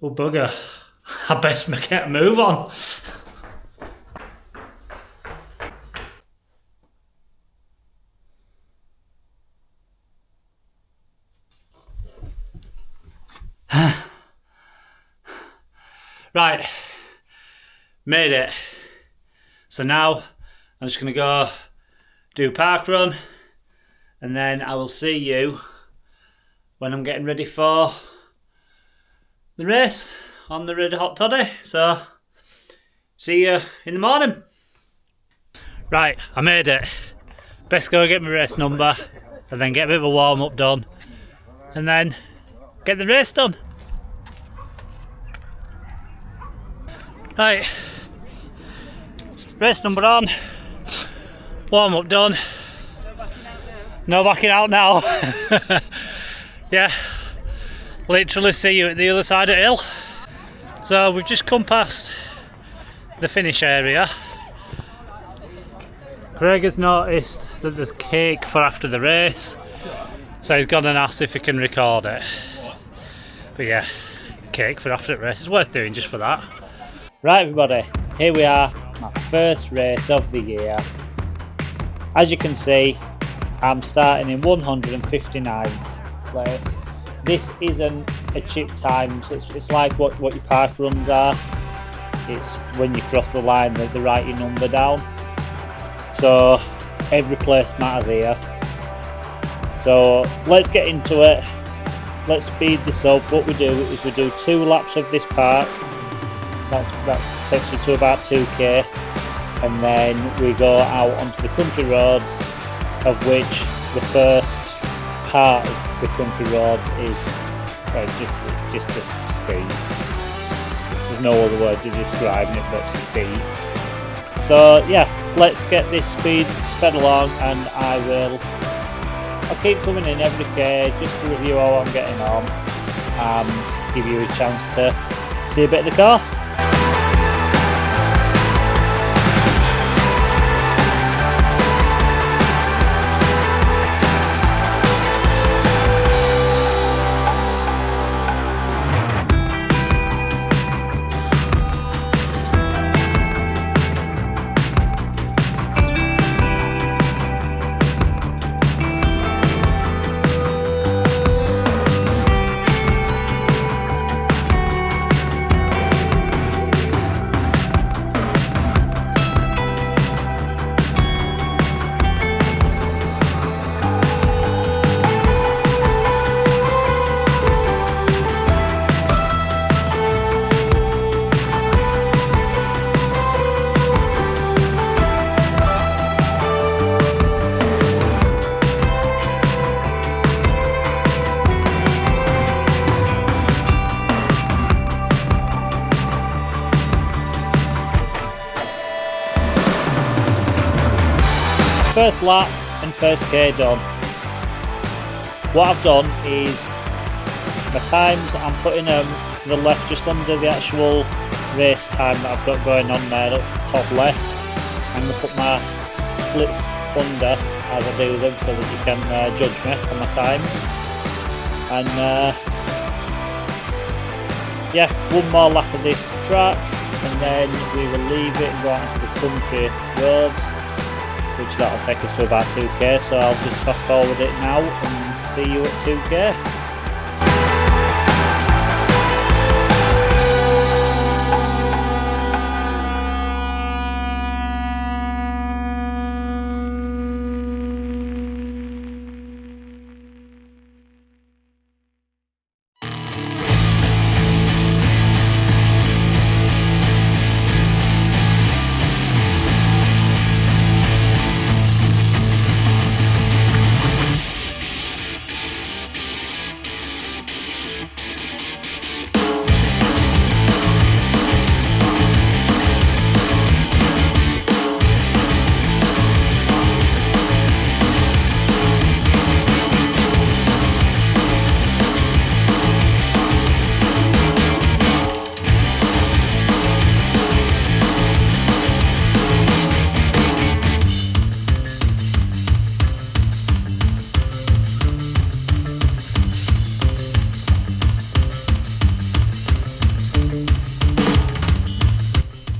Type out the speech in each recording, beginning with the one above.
Oh bugger, I best get a move on. Right, made it. So now I'm just gonna go do park run, and then I will see you when I'm getting ready for the race on the Red Hot Toddy. So see you in the morning. Right, I made it. Best go get my race number and then get a bit of a warm up done and then get the race done. Right, race number on, warm up done, no backing out now. Yeah, literally see you at the other side of the hill. So we've just come past the finish area. Craig has noticed that there's cake for after the race, so he's gone and asked if he can record it. But yeah, cake for after the race, it's worth doing just for that. Right everybody, here we are, my first race of the year. As you can see, I'm starting in 159th place. This isn't a chip time, so it's like what your park runs are. It's when you cross the line that they write your number down. So every place matters here. So let's get into it. Let's speed this up. What we do is we do 2 laps of this park. That takes you to about 2k, and then we go out onto the country roads, of which the first part of the country roads is it's just steep. There's no other word to describe it but steep. So yeah, let's get this sped along, and I'll keep coming in every K just to review how I'm getting on and give you a chance to see a bit of the course. First lap and first K done. What I've done is my times, I'm putting them to the left just under the actual race time that I've got going on there at the top left. I'm going to put my splits under as I do them so that you can judge me on my times. And yeah, one more lap of this track and then we will leave it and go out into the country roads, which that'll take us to about 2k, so I'll just fast forward it now and see you at 2k.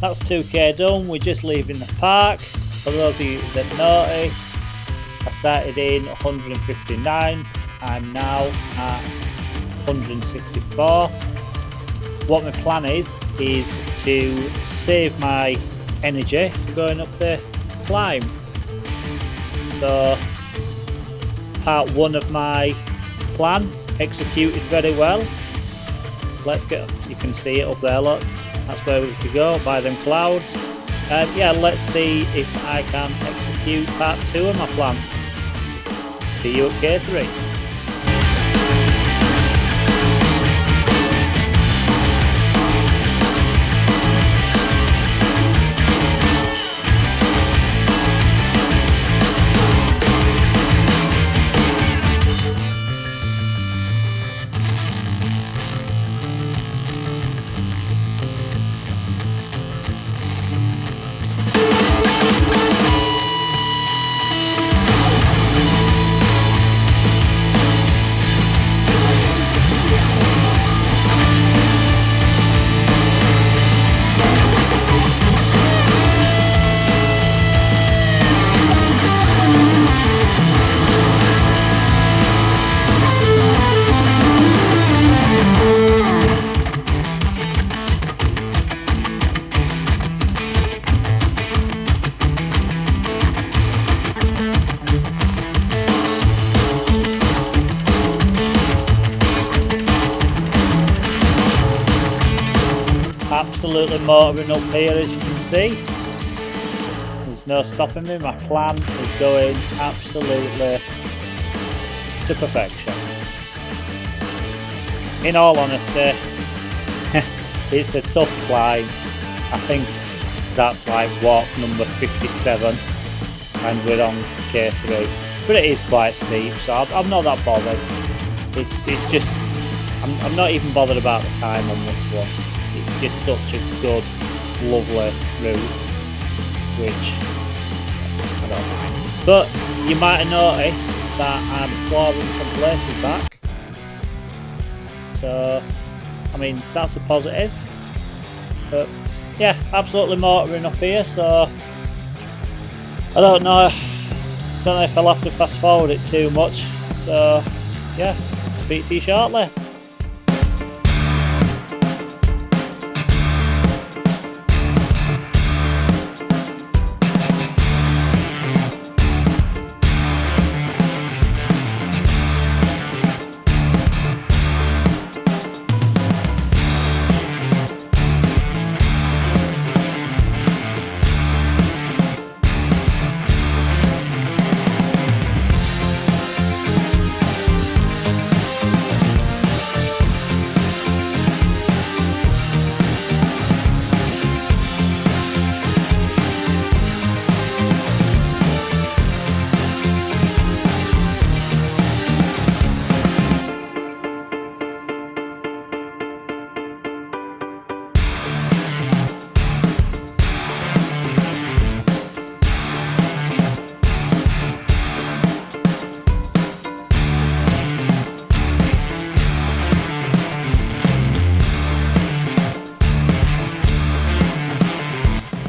that's 2k done. We're just leaving the park. For those of you that noticed, I started in 159th. I'm now at 164. What my plan is to save my energy for going up the climb. So part 1 of my plan executed very well. Let's get, you can see it up there, look, that's where we could go, by them clouds. Yeah, let's see if I can execute part 2 of my plan. See you at K3. Absolutely motoring up here, as you can see. There's no stopping me. My plan is going absolutely to perfection. In all honesty, it's a tough climb. I think that's like walk number 57 and we're on K3, but it is quite steep, so I'm not that bothered. It's just I'm not even bothered about the time on this one. It's just such a good, lovely route, which I don't mind. But you might have noticed that I'm clawing some places back. So, I mean, that's a positive. But yeah, absolutely motoring up here, so I don't know if I'll have to fast forward it too much. So yeah, speak to you shortly.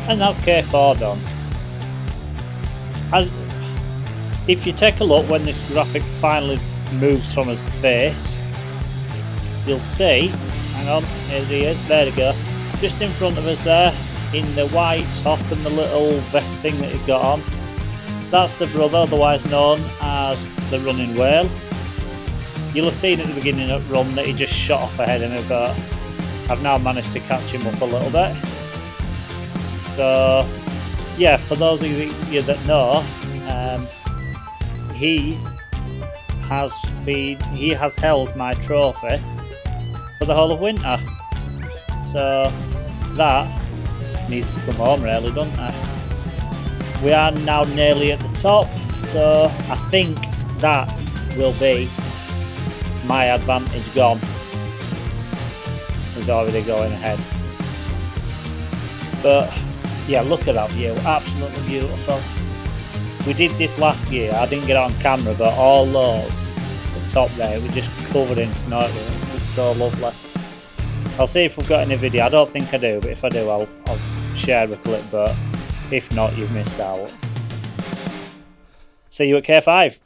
And that's K4 done. If you take a look when this graphic finally moves from his face, you'll see, hang on, here he is, there we go, just in front of us there, in the white top and the little vest thing that he's got on. That's the brother, otherwise known as the running whale. You'll have seen at the beginning of the run that he just shot off ahead of me, but I've now managed to catch him up a little bit. So yeah, for those of you that know, he has held my trophy for the whole of winter. So that needs to come home really, doesn't it? We are now nearly at the top, so I think that will be my advantage gone. He's already going ahead. But yeah, look at that view, absolutely beautiful. We did this last year, I didn't get it on camera, but all those at the top there were just covered in snow. It's so lovely. I'll see if we've got any video. I don't think I do, but if I do, I'll share a clip, but if not, you've missed out. See you at K5.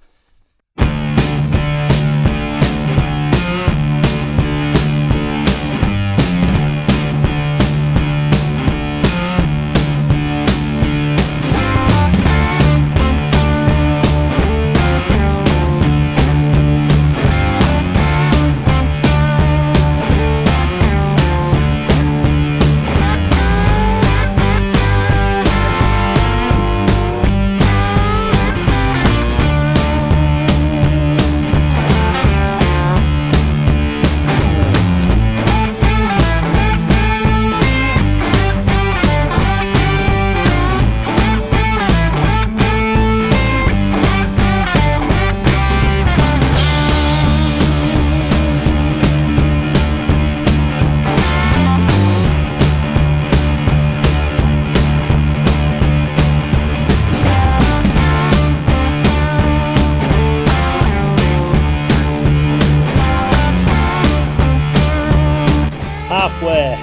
Halfway,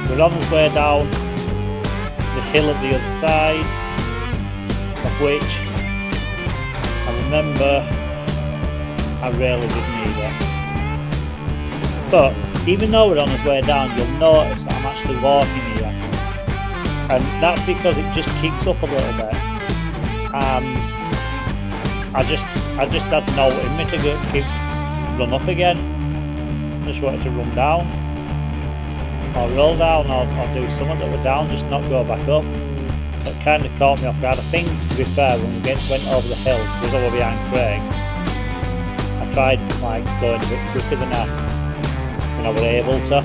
we're on his way down the hill at the other side, of which I remember I really did need it. But even though we're on his way down, you'll notice that I'm actually walking here, and that's because it just kicks up a little bit, and I just had no in me to run up again. I just wanted to run down, or roll down, or do something that we're down, just not go back up. So it kind of caught me off guard. I think, to be fair, when we went over the hill, because I was behind Craig, I tried like going a bit quicker than I was able to,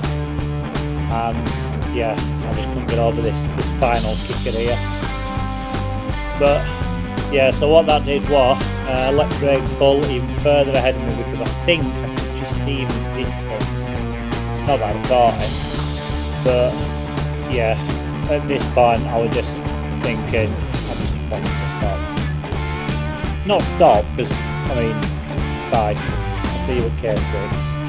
and yeah, I just couldn't get over this final kicker here. But yeah, so what that did was let Craig pull even further ahead of me, because I think I could just see him in the distance. Not that I caught him. But yeah, at this point I was just thinking I just wanted to stop. Not stop, because I mean, bye. I'll see you at K6.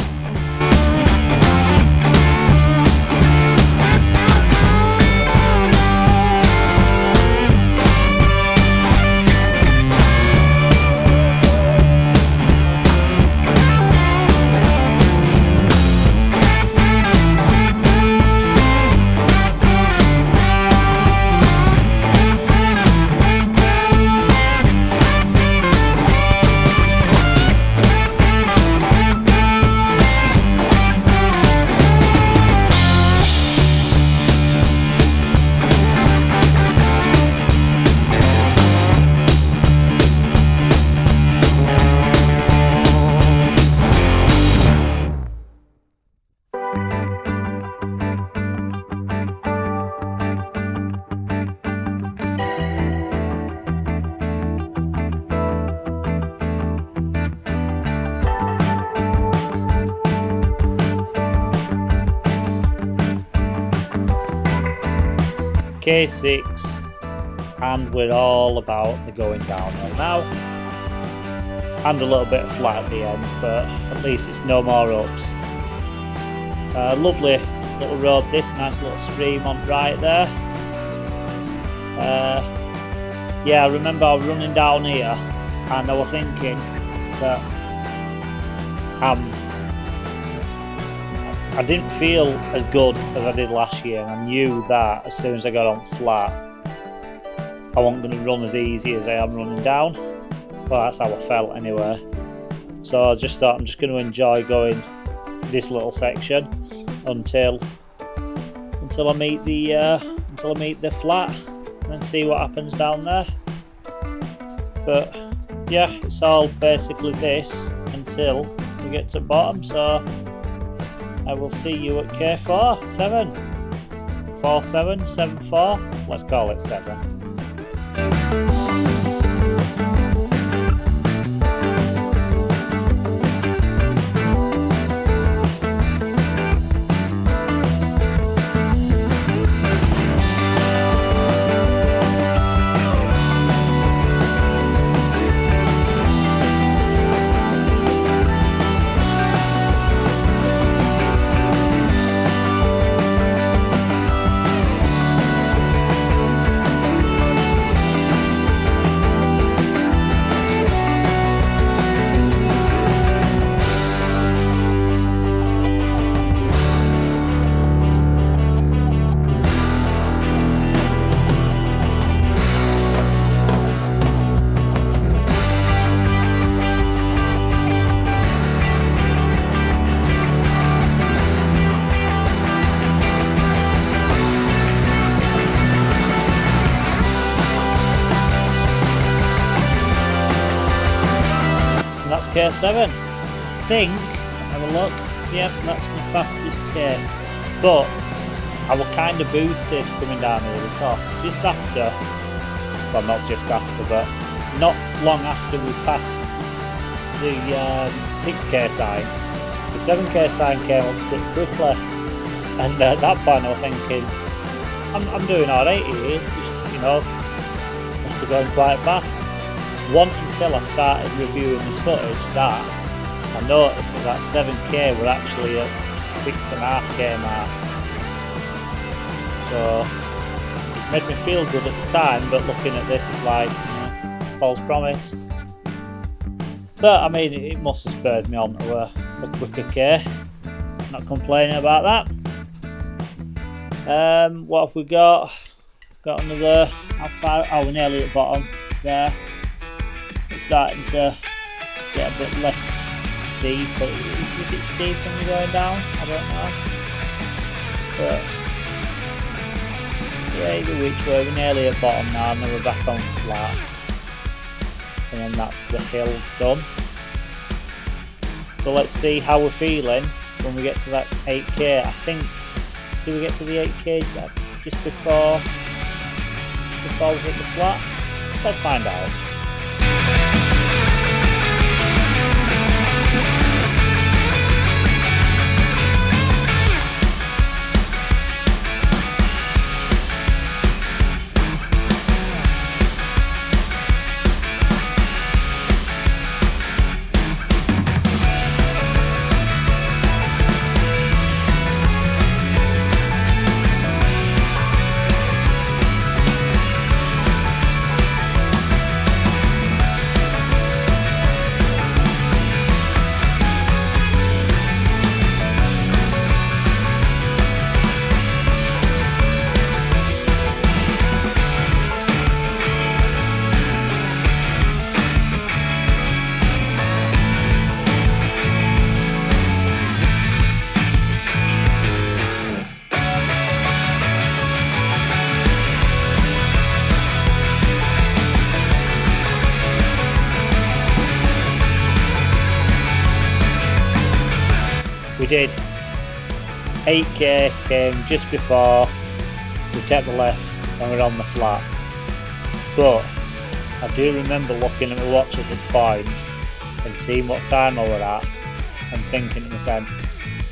K6, and we're all about the going downhill now, and a little bit of flat at the end, but at least it's no more ups. Lovely little road, this nice little stream on right there. Yeah, I remember I was running down here and I was thinking that I didn't feel as good as I did last year, and I knew that as soon as I got on flat I wasn't going to run as easy as I am running down. Well, that's how I felt anyway. So I just thought I'm just going to enjoy going this little section until I meet the flat, and then see what happens down there. But yeah, it's all basically this until we get to the bottom. So I will see you at K4, 7, 4, 7, 7, 4. Let's call it 7. K7. I think, have a look, yep, that's my fastest K. But I was kind of boosted coming down here because just after, well not just after, but not long after we passed the 6k sign, the 7k sign came up pretty quickly, and at that point I was thinking, I'm doing alright here, just, you know, must be going quite fast. Wasn't until I started reviewing this footage that I noticed that 7k were actually at 6.5k mark. So it made me feel good at the time, but looking at this it's like, false promise. But I mean, it must have spurred me on to a quicker K. Not complaining about that. What have we got? Got another, how far? Oh, we're nearly at the bottom there. It's starting to get a bit less steep. But is it steep when you're going down? I don't know. But yeah, either which way, we're nearly at the bottom now, and then we're back on flat. And then that's the hill done. So let's see how we're feeling when we get to that 8k. I think, do we get to the 8k just before we hit the flat? Let's find out. We did. 8k came just before we took the left and we're on the flat. But I do remember looking at my watch at this point and seeing what time I was at and thinking to myself,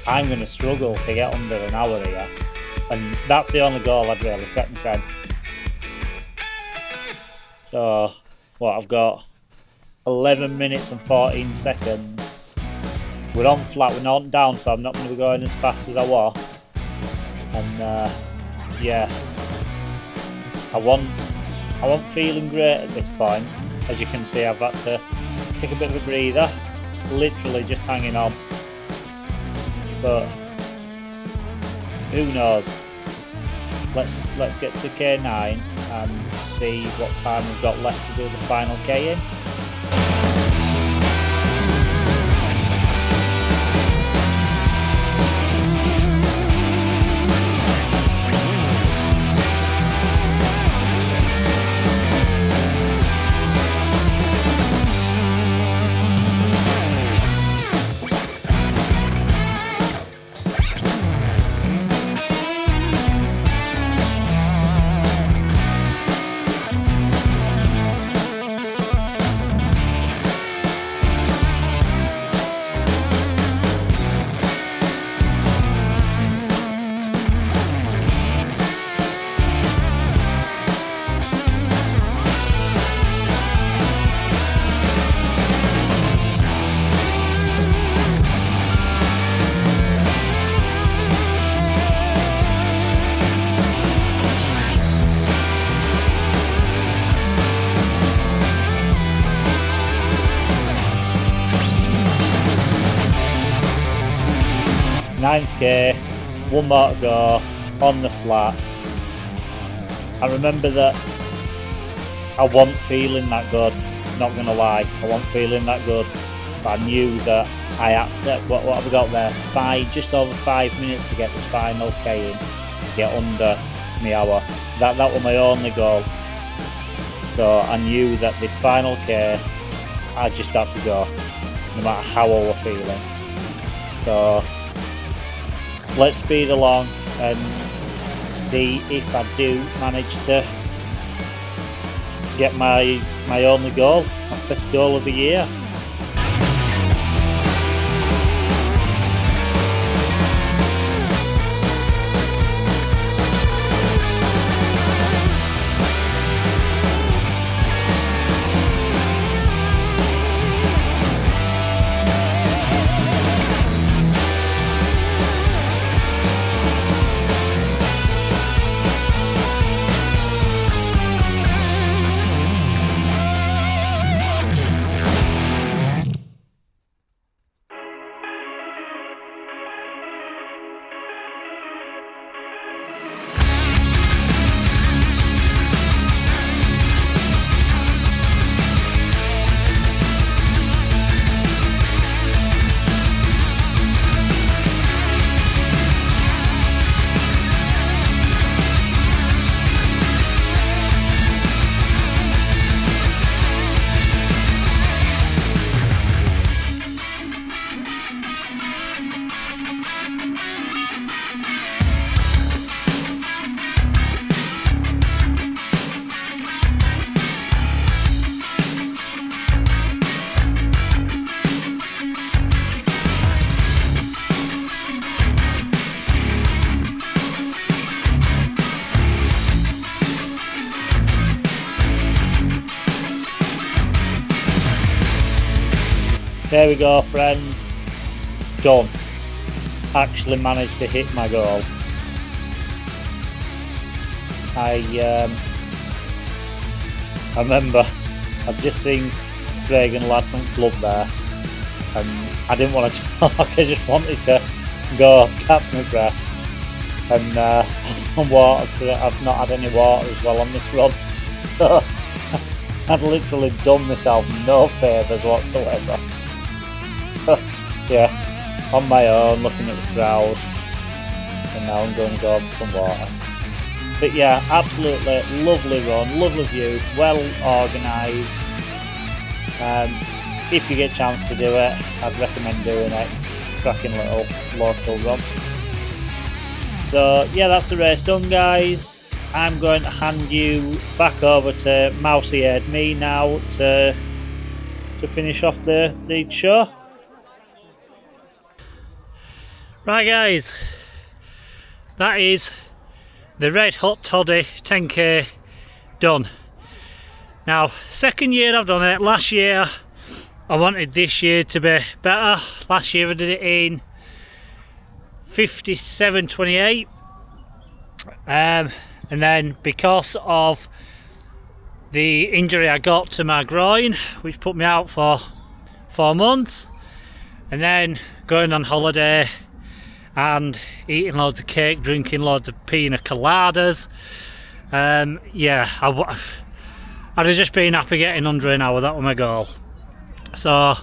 I'm going to struggle to get under an hour here. And that's the only goal I'd really set myself. So, what, I've got 11 minutes and 14 seconds. We're on flat, we're not down, so I'm not going to be going as fast as I was. And yeah, I wasn't feeling great at this point. As you can see, I've had to take a bit of a breather, literally just hanging on. But who knows? Let's get to K9 and see what time we've got left to do the final K in. Ninth K, one more to go, on the flat. I remember that I wasn't feeling that good, not gonna lie, I wasn't feeling that good, but I knew that I had to, what have I got there, just over 5 minutes to get this final K in, get under my hour. That was my only goal. So I knew that this final K, I just had to go. no matter how old we're feeling. So let's speed along and see if I do manage to get my only goal, my first goal of the year. There we go, friends. Done. Actually managed to hit my goal. I remember I've just seen Craig and lad from club there, and I didn't want to talk. I just wanted to go catch my breath and have some water. I've not had any water as well on this run, so I'd literally done myself no favours whatsoever. Yeah, on my own, looking at the crowd, and now I'm going to go have some water. But yeah, absolutely lovely run, lovely view, well organised. If you get a chance to do it, I'd recommend doing it. Cracking little local run. So yeah, that's the race done, guys. I'm going to hand you back over to Mousy-Eared Me now to finish off the show. Right guys, that is the Red Hot Toddy 10k done. Now, second year I've done it. Last year I wanted this year to be better. Last year I did it in 57:28, and then because of the injury I got to my groin, which put me out for 4 months, and then going on holiday and eating loads of cake, drinking loads of pina coladas. Yeah, I'd have just been happy getting under an hour. That was my goal. So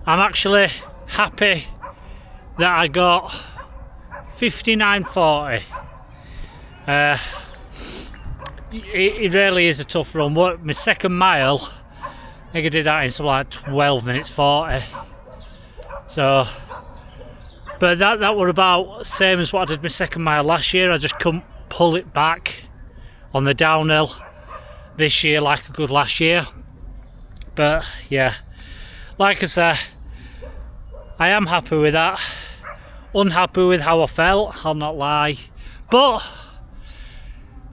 I'm actually happy that I got 59:40. It really is a tough run. My second mile, I think I did that in something like 12 minutes 40. So, but that were about same as what I did my second mile last year. I just couldn't pull it back on the downhill this year like I could last year. But yeah, like I say, I am happy with that. Unhappy with how I felt, I'll not lie. But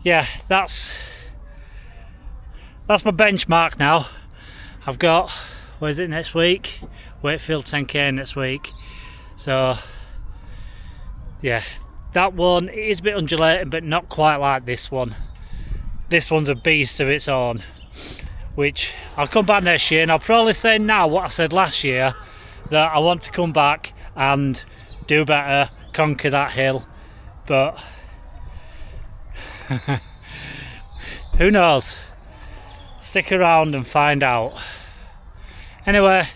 yeah, that's my benchmark now. I've got, what is it next week? Wakefield 10k next week. So yeah, that one is a bit undulating, but not quite like this one. This one's a beast of its own, which I'll come back next year and I'll probably say now what I said last year, that I want to come back and do better, conquer that hill. But who knows? Stick around and find out. Anyway,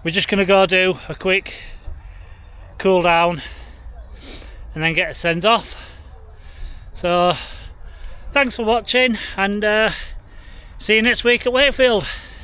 we're just gonna go do a quick cool down and then get a send off. So thanks for watching, and see you next week at Wakefield.